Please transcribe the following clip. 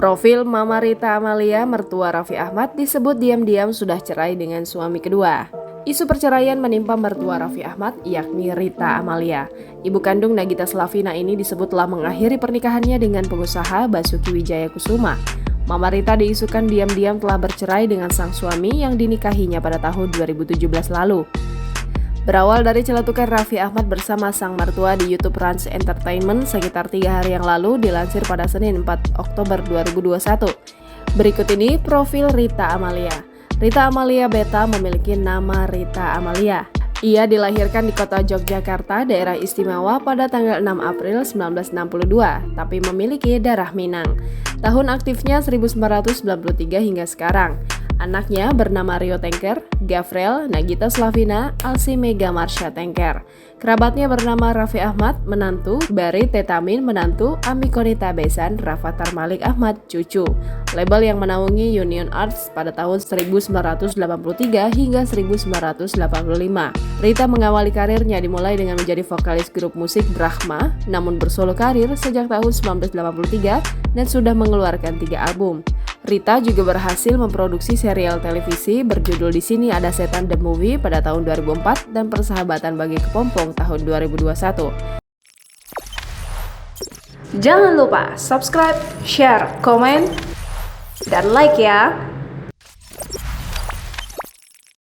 Profil Mama Rita Amalia, mertua Raffi Ahmad, disebut diam-diam sudah cerai dengan suami kedua. Isu perceraian menimpa mertua Raffi Ahmad, yakni Rita Amalia. Ibu kandung Nagita Slavina ini disebut telah mengakhiri pernikahannya dengan pengusaha Basuki Wijayakusuma. Mama Rita diisukan diam-diam telah bercerai dengan sang suami yang dinikahinya pada tahun 2017 lalu. Berawal dari celetukan Raffi Ahmad bersama sang mertua di YouTube Rans Entertainment sekitar 3 hari yang lalu, dilansir pada Senin 4 Oktober 2021. Berikut ini profil Rita Amalia. Rita Amalia Beta memiliki nama Rita Amalia. Ia dilahirkan di kota Yogyakarta, daerah istimewa pada tanggal 6 April 1962, tapi memiliki darah Minang. Tahun aktifnya 1993 hingga sekarang. Anaknya bernama Rio Tengker, Gafrel, Nagita Slavina, Alsi Mega Marsha Tengker. Kerabatnya bernama Raffi Ahmad, menantu, Bari Tetamin, menantu, Amikonita Besan, Rafathar Malik Ahmad, cucu. Label yang menaungi Union Arts pada tahun 1983 hingga 1985. Rita mengawali karirnya dimulai dengan menjadi vokalis grup musik Brahma, namun bersolo karir sejak tahun 1983 dan sudah mengeluarkan 3 album. Rita juga berhasil memproduksi serial televisi berjudul Di Sini Ada Setan The Movie pada tahun 2004 dan Persahabatan Bagi Kepompong tahun 2021. Jangan lupa subscribe, share, komen, dan like ya!